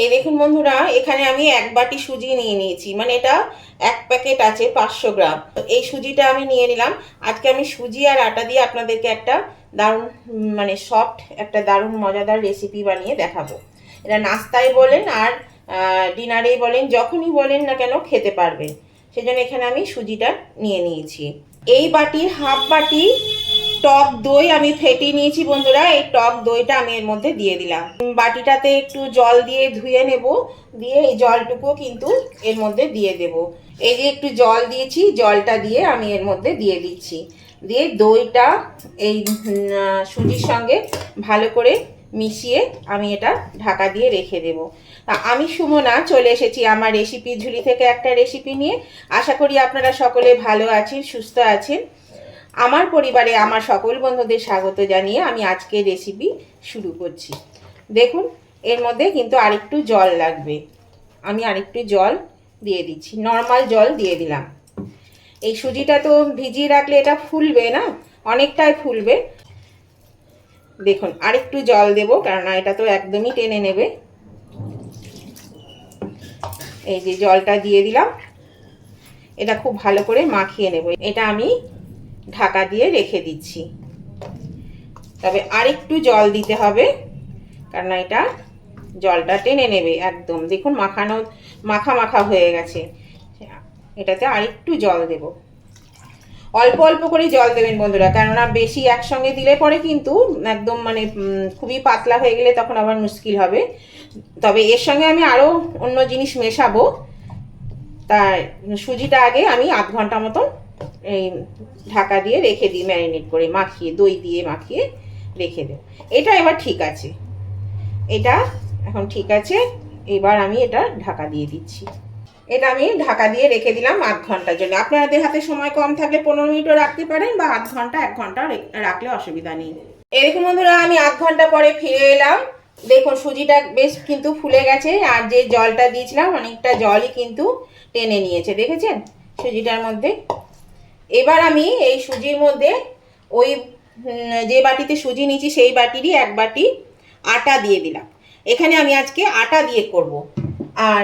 এই দেখুন বন্ধুরা, এখানে আমি 1 বাটি সুজি নিয়ে নিয়েছি, মানে এটা 1 প্যাকেট আছে 500 গ্রাম। তো এই সুজিটা আমি নিয়ে নিলাম। আজকে আমি সুজি আর আটা দিয়ে আপনাদেরকে একটা দারুণ মানে সফট একটা দারুণ মজাদার রেসিপি বানিয়ে দেখাবো। এটা নাস্তায় বলেন আর ডিনারেই বলেন, যখনই বলেন না কেন খেতে পারবেন। সেজন্য এখানে আমি সুজিটা নিয়ে নিয়েছি। এই বাটির হাফ বাটি টক দই আমি ফেটিয়ে নিয়েছি বন্ধুরা। এই টক দইটা আমি এর মধ্যে দিয়ে দিলাম। বাটিটাতে একটু জল দিয়ে ধুয়ে নেব, দিয়ে এই জলটুকু কিন্তু এর মধ্যে দিয়ে দেব। এই যে একটু জল দিয়েছি, জলটা দিয়ে আমি এর মধ্যে দিয়ে দিচ্ছি। দিয়ে দইটা এই সুজির সঙ্গে ভালো করে মিশিয়ে আমি এটা ঢাকা দিয়ে রেখে দেব। আমি সুমনা চলে এসেছি আমার রেসিপি ঝুলি থেকে একটা রেসিপি নিয়ে। আশা করি আপনারা সকলে ভালো আছেন, সুস্থ আছেন। আমার পরিবারে আমার সকল বন্ধুদের স্বাগত জানিয়ে আমি আজকের রেসিপি শুরু করছি। দেখুন, এর মধ্যে কিন্তু আরেকটু জল লাগবে। আমি আরেকটু জল দিয়ে দিচ্ছি, নর্মাল জল দিয়ে দিলাম। এই সুজিটা তো ভিজিয়ে রাখলে এটা ফুলবে না, অনেকটাই ফুলবে। দেখুন আরেকটু জল দেব, কেননা এটা তো একদমই টেনে নেবে। এই যে জলটা দিয়ে দিলাম, এটা খুব ভালো করে মাখিয়ে নেব। এটা আমি ঢাকা দিয়ে রেখে দিচ্ছি। তবে আরেকটু জল দিতে হবে, কারণ এটা জলটা টেনে নেবে একদম। দেখুন মাখা মাখা হয়ে গেছে। এটাতে আরেকটু জল দেব। অল্প অল্প করে জল দেবেন বন্ধুরা, কেননা বেশি একসঙ্গে দিলে পরে কিন্তু একদম মানে খুবই পাতলা হয়ে গেলে তখন আবার মুশকিল হবে। তবে এর সঙ্গে আমি আরও অন্য জিনিস মেশাবো। তাই সুজিটা আগে আমি আধ ঘন্টা মতন এই ঢাকা দিয়ে রেখে দিই, ম্যারিনেট করে মাখিয়ে, দই দিয়ে মাখিয়ে রেখে দেব। এটা এবার ঠিক আছে, এটা এখন ঠিক আছে। এবার আমি এটা ঢাকা দিয়ে দিচ্ছি। এটা আমি ঢাকা দিয়ে রেখে দিলাম আধ ঘন্টার জন্য। আপনাদের হাতে সময় কম থাকলে 15 মিনিটও রাখতে পারেন, বা আধ ঘন্টা 1 ঘন্টা রাখলে অসুবিধা নেই। এই দেখুন বন্ধুরা, আমি আধ ঘন্টা পরে ফিরে এলাম। দেখুন সুজিটা বেশ কিন্তু ফুলে গেছে, আর যে জলটা দিয়েছিলাম অনেকটা জলই কিন্তু টেনে নিয়েছে, দেখেছেন সুজিটার মধ্যে। এবার আমি এই সুজির মধ্যে ওই যে বাটিতে সুজি নিয়েছি সেই বাটিরই 1 বাটি আটা দিয়ে দিলাম। এখানে আমি আজকে আটা দিয়ে করব। আর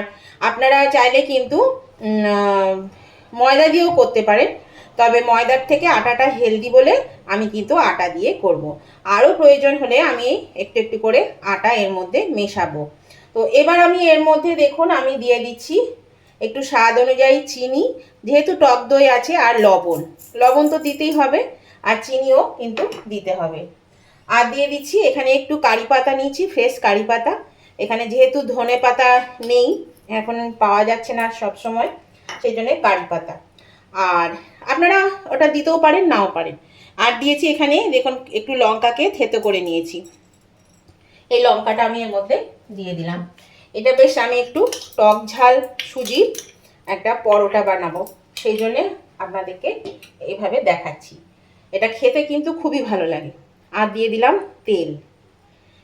আপনারা চাইলে কিন্তু ময়দা দিয়েও করতে পারেন, তবে ময়দার থেকে আটাটা হেলদি বলে আমি কিন্তু আটা দিয়ে করব। আরও প্রয়োজন হলে আমি একটু একটু করে আটা এর মধ্যে মেশাবো। তো এবার আমি এর মধ্যে দেখুন আমি দিয়ে দিচ্ছি একটু স্বাদ অনুযায়ী চিনি, যেহেতু টক দই আছে, আর লবণ। লবণ তো দিতেই হবে, আর চিনিও কিন্তু দিতে হবে। আর দিয়ে দিচ্ছি এখানে একটু কারি পাতা নিয়েছি, ফ্রেশ কারি পাতা। এখানে যেহেতু ধনে পাতা নেই, এখন পাওয়া যাচ্ছে না সব সময়, সেই জন্য কারি পাতা। আর আপনারা ওটা দিতেও পারেন, নাও পারেন। আর দিয়েছি এখানে দেখুন একটু লঙ্কাকে থেতো করে নিয়েছি, এই লঙ্কাটা আমি এর মধ্যে দিয়ে দিলাম। এটা বেশ আমি একটু টক ঝাল সুজির একটা পরোটা বানাবো, সেই জন্যে আপনাদেরকে এইভাবে দেখাচ্ছি। এটা খেতে কিন্তু খুবই ভালো লাগে। আর দিয়ে দিলাম তেল।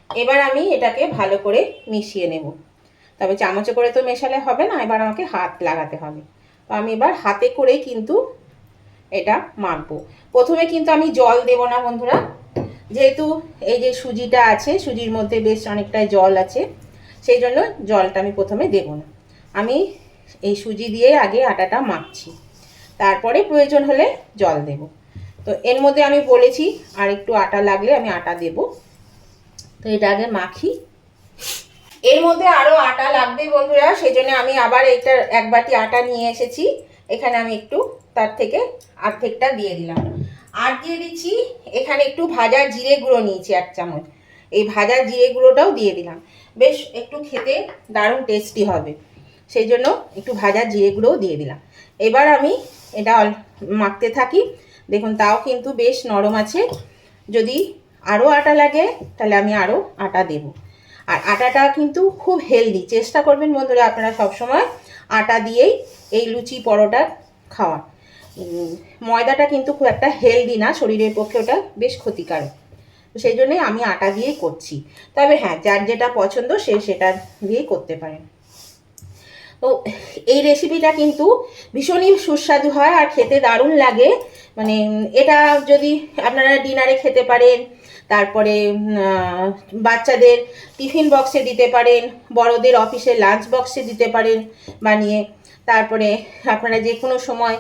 এবার আমি এটাকে ভালো করে মিশিয়ে নেব। তবে চামচে করে তো মেশালে হবে না, এবার আমাকে হাত লাগাতে হবে। তো আমি এবার হাতে করেই কিন্তু এটা মাখবো। প্রথমে কিন্তু আমি জল দেব না বন্ধুরা, যেহেতু এই যে সুজিটা আছে, সুজির মধ্যে বেশ অনেকটাই জল আছে, সেই জন্য জলটা আমি প্রথমে দেব না। আমি এই সুজি দিয়ে আগে আটাটা মাখছি, তারপরে প্রয়োজন হলে জল দেব। তো এর মধ্যে আমি বলেছি আর একটু আটা লাগলে আমি আটা দেব। তো এটা আগে মাখি। এর মধ্যে আরও আটা লাগবে বন্ধুরা, সেই জন্য আমি আবার এইটার 1 বাটি আটা নিয়ে এসেছি। এখানে আমি একটু তার থেকে অর্ধেকটা দিয়ে দিলাম। আর দিয়ে দিচ্ছি এখানে একটু ভাজা জিরে গুঁড়ো নিয়েছি 1 চামচ। এই ভাজা জিরে গুঁড়োটাও দিয়ে দিলাম, বেশ একটু খেতে দারুণ টেস্টি হবে, সেই জন্য একটু ভাজা জিরে গুঁড়োও দিয়ে দিলাম। এবার আমি এটা মাখতে থাকি। দেখুন তাও কিন্তু বেশ নরম আছে। যদি আরও আটা লাগে তাহলে আমি আরও আটা দেব। আর আটাটা কিন্তু খুব হেলদি, চেষ্টা করবেন বন্ধুরা আপনারা সবসময় আটা দিয়েই এই লুচি পরোটা খাওয়া। ময়দাটা কিন্তু খুব একটা হেলদি না, শরীরের পক্ষে ওটা বেশ ক্ষতিকারক। তো সেই জন্যই আমি আটা দিয়েই করছি। তবে হ্যাঁ, যার যেটা পছন্দ সে সেটা দিয়েই করতে পারেন। তো এই রেসিপিটা কিন্তু ভীষণই সুস্বাদু হয় আর খেতে দারুণ লাগে। মানে এটা যদি আপনারা ডিনারে খেতে পারেন, তারপরে বাচ্চাদের টিফিন বক্সে দিতে পারেন, বড়দের অফিসে লাঞ্চ বক্সে দিতে পারেন বানিয়ে। তারপরে আপনারা যে কোনো সময়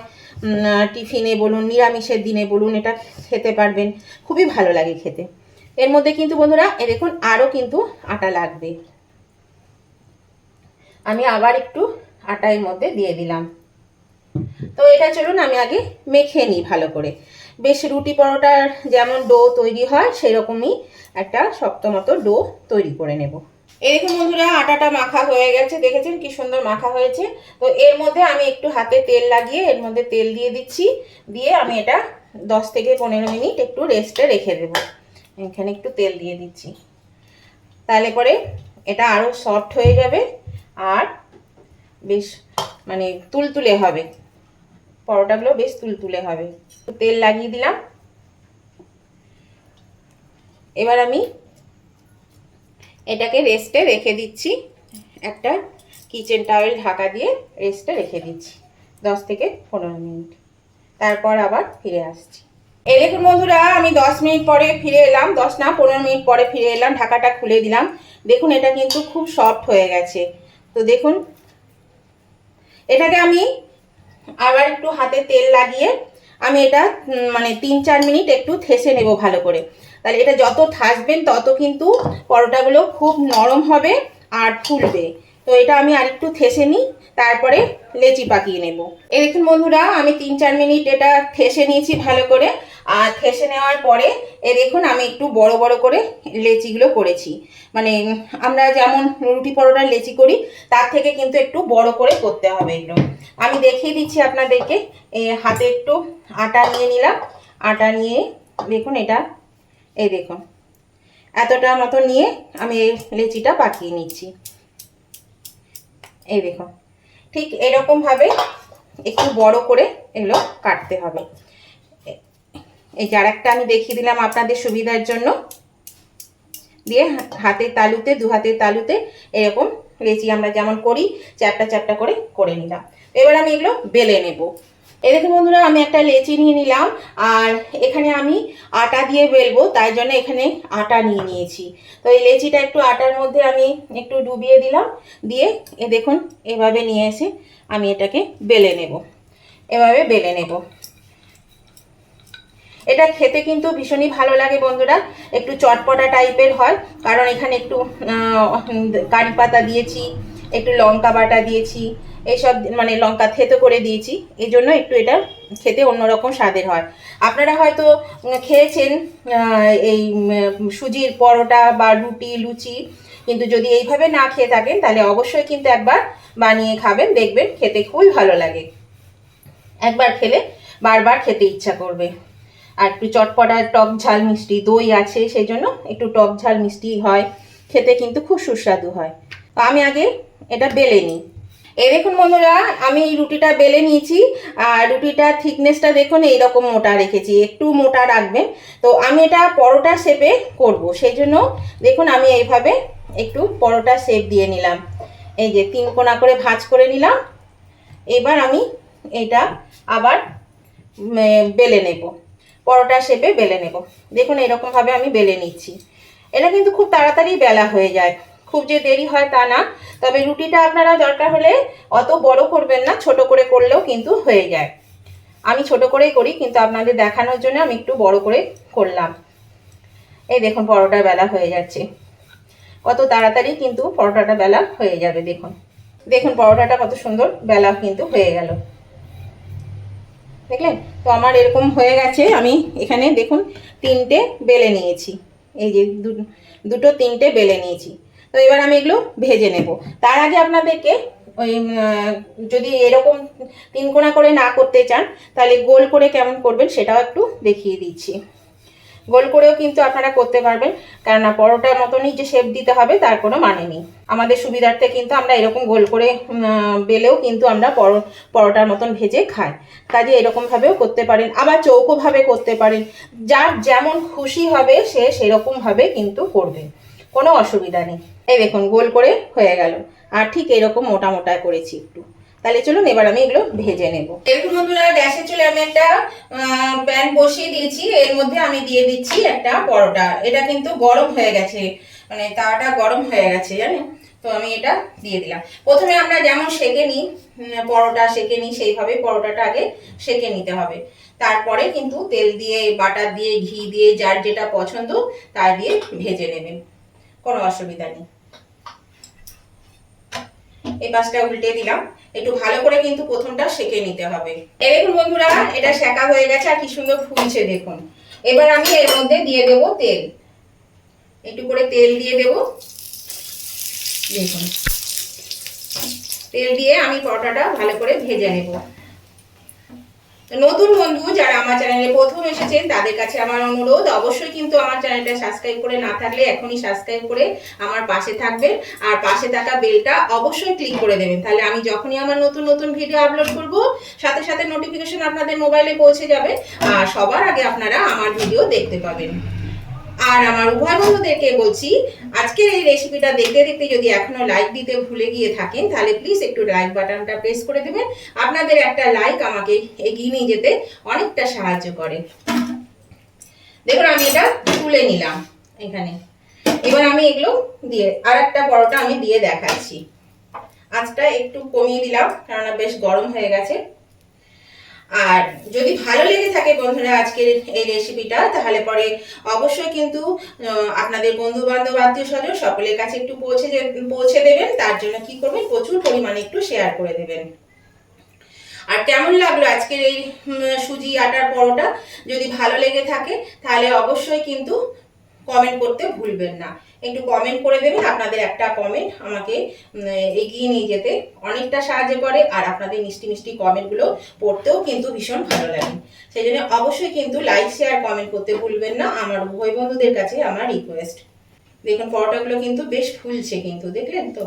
টিফিনে বলুন, নিরামিষের দিনে বলুন, এটা খেতে পারবেন, খুবই ভালো লাগে খেতে। এর মধ্যে কিন্তু বন্ধুরা দেখুন আরও কিন্তু আটা লাগবে। আমি আবার একটু আটা এর মধ্যে দিয়ে দিলাম। তো এটা চলুন আমি আগে মেখে নিই ভালো করে। বেশ রুটি পরোটার যেমন ডো তৈরি হয় সেরকমই একটা শক্ত মতো ডো তৈরি করে নেব। এই দেখুন বন্ধুরা আটাটা মাখা হয়ে গেছে, দেখেছেন কি সুন্দর মাখা হয়েছে। তো এর মধ্যে আমি একটু হাতে তেল লাগিয়ে এর মধ্যে তেল দিয়ে দিচ্ছি, দিয়ে আমি এটা 10 থেকে 15 মিনিট একটু রেস্টে রেখে দেবো। এখানে একটু তেল দিয়ে দিচ্ছি, তাহলে পরে এটা আরও সফট হয়ে যাবে আর বেশ মানে তুলতুলে হবে, পরোটাগুলো বেশ তুলতুলে হবে। তেল লাগিয়ে দিলাম। এবার আমি এটাকে রেস্টে রেখে দিচ্ছি, একটা কিচেন টাওয়েল ঢাকা দিয়ে রেস্টে রেখে দিচ্ছি 10 থেকে 15 মিনিট। তারপর আবার ফিরে আসছি। এই দেখুন বন্ধুরা আমি 10 মিনিট পরে ফিরে এলাম, 10 না 15 মিনিট পরে ফিরে এলাম। ঢাকাটা খুলে দিলাম, দেখুন এটা কিন্তু খুব সফট হয়ে গেছে। তো দেখুন এটাকে আমি আবার একটু হাতে তেল লাগিয়ে আমি এটা মানে 3-4 মিনিট একটু থেসে নেব ভালো করে। তাহলে এটা যত থাসবেন তত কিন্তু পরোটাগুলো খুব নরম হবে আর ফুলবে। তো এটা আমি আরেকটু থেসে নিই, তারপরে লেচি পাকিয়ে নেব। এই দেখুন বন্ধুরা আমি 3-4 মিনিট এটা থেসে নিয়েছি ভালো করে। আর থেসে নেওয়ার পরে দেখুন আমি একটু বড় বড় করে লেচিগুলো করেছি। মানে আমরা যেমন রুটি পরোটার লেচি করি তার থেকে কিন্তু একটু বড় করে করতে হবে এগুলো। আমি দেখিয়ে দিচ্ছি আপনাদেরকে। হাতে একটু আটা নিয়ে নিলাম, আটা নিয়ে দেখুন এটা এই দেখুন এতটা মতো নিয়ে আমি এই লেচিটা পাকিয়ে নিচ্ছি। এই দেখুন ঠিক এরকমভাবে একটু বড় করে এগুলো কাটতে হবে। এই যে আরেকটা আমি দেখিয়ে দিলাম আপনাদের সুবিধার জন্য। দিয়ে হাতের তালুতে, দু হাতের তালুতে এরকম লেচি আমরা যেমন করি চ্যাপটা চ্যাপটা করে নিলাম। এবার আমি এগুলো বেলে নেব। এই দেখুন বন্ধুরা আমি একটা লেচি নিয়ে নিলাম, আর এখানে আমি আটা দিয়ে বেলবো তাই জন্য এখানে আটা নিয়ে নিয়েছি। তো এই লেচিটা একটু আটার মধ্যে আমি একটু ডুবিয়ে দিলাম, দিয়ে দেখুন এভাবে নিয়ে এসে আমি এটাকে বেলে নেব, এভাবে বেলে নেব। এটা খেতে কিন্তু ভীষণই ভালো লাগে বন্ধুরা, একটু চটপটা টাইপের হয়, কারণ এখানে একটু কারি পাতা দিয়েছি, একটু লঙ্কা বাটা দিয়েছি, এইসব মানে লঙ্কা থেতো করে দিয়েছি, এই জন্য একটু এটা খেতে অন্যরকম স্বাদের হয়। আপনারা হয়তো খেয়েছেন এই সুজির পরোটা বা রুটি লুচি, কিন্তু যদি এইভাবে না খেয়ে থাকেন তাহলে অবশ্যই কিন্তু একবার বানিয়ে খাবেন, দেখবেন খেতে খুবই ভালো লাগে। একবার খেলে বারবার খেতে ইচ্ছা করবে। আর একটু চটপটা টক ঝাল মিষ্টি দই আছে সেই জন্য একটু টক ঝাল মিষ্টি হয়, খেতে কিন্তু খুব সুস্বাদু হয়। তো আমি আগে এটা বেলে নিই। এই দেখুন বন্ধুরা আমি রুটিটা বেলে নিয়েছি, আর রুটিটার থিকনেসটা দেখুন এইরকম মোটা রেখেছি, একটু মোটা রাখবেন। তো আমি এটা পরোটা শেপে করব, সেই জন্য দেখুন আমি এইভাবে একটু পরোটা শেপ দিয়ে নিলাম। এই যে 3 কোণা করে ভাঁজ করে নিলাম। এবার আমি এটা আবার বেলে নেব, পরোটা শেপে বেলে নেব। দেখুন এরকমভাবে আমি বেলে নিচ্ছি। এটা কিন্তু খুব তাড়াতাড়ি বেলা হয়ে যায়, খুব যে দেরি হয় তা না। তবে রুটিটা আপনারা দরকার হলে অত বড় করবেন না, ছোট করে করলেও কিন্তু হয়ে যায়। আমি ছোট করেই করি, কিন্তু আপনাদের দেখানোর জন্য আমি একটু বড় করে করলাম। এই দেখুন পরোটা বেলা হয়ে যাচ্ছে, কত তাড়াতাড়ি কিন্তু পরোটাটা বেলা হয়ে যাবে। দেখুন দেখুন পরোটাটা কত সুন্দর বেলা কিন্তু হয়ে গেল, দেখলেন? তো আমার এরকম হয়ে গেছে। আমি এখানে দেখুন 3টে বেলে নিয়েছি, এই যে দুটো 3টে বেলে নিয়েছি। তো এবার আমি এগুলো ভেজে নেব। তার আগে আপনাদেরকে ওই যদি এরকম 3 কোণা করে না করতে চান তাহলে গোল করে কেমন করবেন সেটাও একটু দেখিয়ে দিচ্ছি। গোল করেও কিন্তু আপনারা করতে পারবেন, কেননা পরোটার মতনই যে শেপ দিতে হবে তার কোনো মানে নেই। আমাদের সুবিধার্থে কিন্তু আমরা এরকম গোল করে বেলেও কিন্তু আমরা পরোটার মতন ভেজে খাই। কাজে এরকমভাবেও করতে পারেন, আবার চৌকোভাবে করতে পারেন, যার যেমন খুশি হবে সে সেরকমভাবে কিন্তু করবে, কোনো অসুবিধা নেই। এই দেখুন গোল করে হয়ে গেল, আর ঠিক এরকম মোটা মোটা করেছি একটু। তাহলে চলুন এবার আমি এগুলো ভেজে নেব। এরকম বন্ধুরা গ্যাসে চলে আমি একটা প্যান বসিয়ে দিয়েছি, এর মধ্যে আমি দিয়ে দিচ্ছি একটা পরোটা। এটা কিন্তু গরম হয়ে গেছে, মানে তাওয়াটা গরম হয়ে গেছে জানেন, তো আমি এটা দিয়ে দিলাম। প্রথমে আমরা যেমন সেকে নিই, পরোটা সেকে নিই, সেইভাবে পরোটাটা আগে সেকে নিতে হবে। তারপরে কিন্তু তেল দিয়ে, বাটার দিয়ে, ঘি দিয়ে, যার যেটা পছন্দ তা দিয়ে ভেজে নেবেন, কোনো অসুবিধা নেই। এই পাশটা উল্টে দিলাম, একটু ভালো করে কিন্তু প্রথমটা সেকে নিতে হবে। এই দেখুন বন্ধুরা এটা সেকা হয়ে গেছে আর কি সুন্দর ফুলছে দেখুন। এবার আমি এর মধ্যে দিয়ে দেব তেল, একটু করে তেল দিয়ে দেব। দেখুন তেল দিয়ে আমি পরোটাটা ভালো করে ভেজে নেব। নতুন বন্ধু যারা আমার চ্যানেলে প্রথম এসেছেন তাদের কাছে আমার অনুরোধ, অবশ্যই কিন্তু আমার চ্যানেলটা সাবস্ক্রাইব করে না থাকলে এখনই সাবস্ক্রাইব করে আমার পাশে থাকবেন, আর পাশে থাকা বেলটা অবশ্যই ক্লিক করে দেবেন, তাহলে আমি যখনই আমার নতুন নতুন ভিডিও আপলোড করব সাথে সাথে নোটিফিকেশন আপনাদের মোবাইলে পৌঁছে যাবে, আর সবার আগে আপনারা আমার ভিডিও দেখতে পাবেন। আর আমার উভয় বন্ধুদেরকে বলছি, আজকের এই রেসিপিটা দেখতে দেখতে যদি এখনো লাইক দিতে ভুলে গিয়ে থাকেন তাহলে প্লিজ একটু লাইক বাটনটা প্রেস করে দেবেন। আপনাদের একটা লাইক আমাকে এগিয়ে নিয়ে যেতে অনেকটা সাহায্য করে। দেখুন আমি এটা তুলে নিলাম এখানে। এবার আমি এগুলো দিয়ে আর একটা পরোটা আমি দিয়ে দেখাচ্ছি। আঁচটা একটু কমিয়ে দিলাম কেননা বেশ গরম হয়ে গেছে। আর যদি ভালো লেগে থাকে বন্ধুরা আজকের এই রেসিপিটা, তাহলে পরে অবশ্যই কিন্তু আপনাদের বন্ধু বান্ধব আত্মীয় স্বজন সকলের কাছে একটু পৌঁছে দেবেন। তার জন্য কি করবেন, প্রচুর পরিমাণে একটু শেয়ার করে দেবেন। আর কেমন লাগলো আজকের এই সুজি আটার পরোটা, যদি ভালো লেগে থাকে তাহলে অবশ্যই কিন্তু কমেন্ট করতে ভুলবেন না, একটু কমেন্ট করে দেবেন। আপনাদের একটা কমেন্ট আমাকে এগিয়ে নিয়ে যেতে অনেকটা সাহায্য করে, আর আপনাদের মিষ্টি মিষ্টি কমেন্টগুলো পড়তেও কিন্তু ভীষণ ভালো লাগে। সেই জন্য অবশ্যই কিন্তু লাইক শেয়ার কমেন্ট করতে ভুলবেন না, আমার উভয় বন্ধুদের কাছে আমার রিকোয়েস্ট। দেখুন পরোটাগুলো কিন্তু বেশ ফুলছে, কিন্তু দেখলেন তো।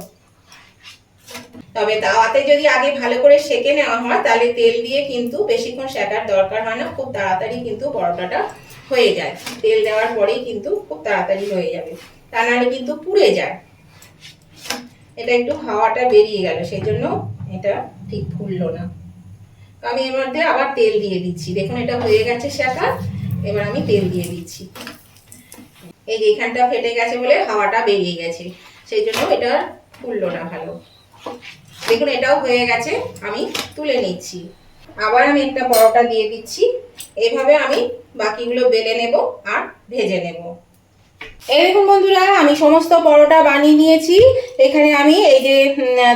তবে তাওয়াতে যদি আগে ভালো করে সেকে নেওয়া হয় তাহলে তেল দিয়ে কিন্তু বেশিক্ষণ সেকার দরকার হয় না, খুব তাড়াতাড়ি কিন্তু পরোটাটা হয়ে যায়। তেল দেওয়ার পরেই কিন্তু খুব তাড়াতাড়ি হয়ে যাবে, তা নাহলে কিন্তু পুড়ে যায়। এটা একটু হাওয়াটা বেরিয়ে গেল, সেই জন্য এটা ঠিক ফুললো না। আমি এর মধ্যে আবার তেল দিয়ে দিচ্ছি। দেখুন এটা হয়ে গেছে সেকা, এবার আমি তেল দিয়ে দিচ্ছি। এই যে এখানটা ফেটে গেছে বলে হাওয়াটা বেরিয়ে গেছে, সেই জন্য এটা ফুললো না ভালো। দেখুন এটাও হয়ে গেছে, আমি তুলে নিচ্ছি। আবার আমি একটা পরোটা দিয়ে দিচ্ছি। এইভাবে আমি বাকিগুলো বেলে নেব আর ভেজে নেব। এই দেখুন বন্ধুরা আমি সমস্ত পরোটা বানিয়ে নিয়েছি। এখানে আমি এই যে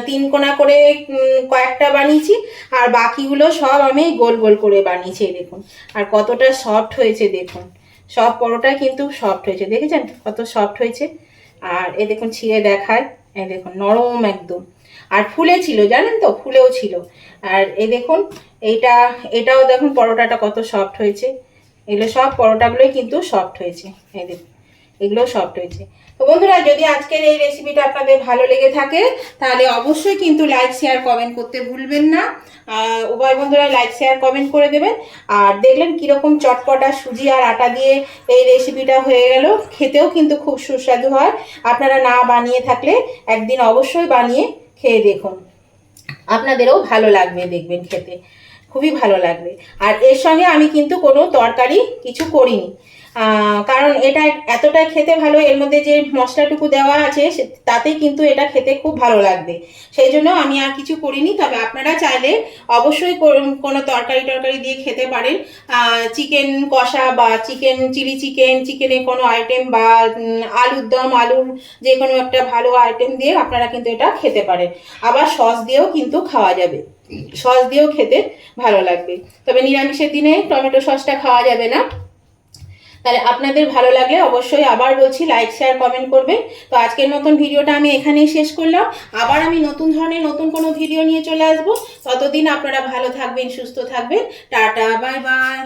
3 কোনা করে কয়েকটা বানিয়েছি, আর বাকিগুলো সব আমি গোল গোল করে বানিয়েছি। দেখুন আর কতটা সফট হয়েছে, দেখুন সব পরোটা কিন্তু সফট হয়েছে, দেখেছেন কত সফট হয়েছে। আর এই দেখুন ছিঁড়ে দেখায়, এই দেখুন নরম একদম, আর ফুলে ছিল জানেন তো, ফুলেও ছিল। আর এই দেখুন এটাও দেখুন পরোটাটা কত সফট হয়েছে। এগুলো সব পরোটাগুলোই কিন্তু সফট হয়েছে, এই দেখুন এগুলো সফট হয়েছে। তো বন্ধুরা যদি আজকের এই রেসিপিটা আপনাদের ভালো লেগে থাকে তাহলে অবশ্যই কিন্তু লাইক শেয়ার কমেন্ট করতে ভুলবেন না। উভয় বন্ধুরা লাইক শেয়ার কমেন্ট করে দেবেন। আর দেখলেন কীরকম চটপটা সুজি আর আটা দিয়ে এই রেসিপিটা হয়ে গেল, খেতেও কিন্তু খুব সুস্বাদু হয়। আপনারা না বানিয়ে থাকলে একদিন অবশ্যই বানিয়ে খেয়ে দেখুন, আপনাদেরও ভালো লাগবে, দেখবেন খেতে খুবই ভালো লাগবে। আর এর সঙ্গে আমি কিন্তু কোনো তরকারি কিছু করিনি, কারণ এটা এতটা খেতে ভালো, এর মধ্যে যে মশলাটুকু দেওয়া আছে তাতেই কিন্তু এটা খেতে খুব ভালো লাগবে। সেই জন্য আমি আর কিছু করিনি। তবে আপনারা চাইলে অবশ্যই কোনো তরকারি দিয়ে খেতে পারেন। চিকেন কষা বা চিলি চিকেন, চিকেনের কোনো আইটেম বা আলুর দম, আলুর যে কোনো একটা ভালো আইটেম দিয়ে আপনারা কিন্তু এটা খেতে পারেন। আবার সস দিয়েও কিন্তু খাওয়া যাবে, সস দিয়েও খেতে ভালো লাগবে। তবে নিরামিষের দিনে টমেটো সসটা খাওয়া যাবে না। তাহলে আপনাদের ভালো লাগলে অবশ্যই আবার বলছি লাইক শেয়ার কমেন্ট করবেন। তো আজকের মতন ভিডিওটা আমি এখানেই শেষ করলাম। আবার আমি নতুন ধরনের নতুন কোনো ভিডিও নিয়ে চলে আসবো। ততদিন আপনারা ভালো থাকবেন, সুস্থ থাকবেন। Tata, bye bye.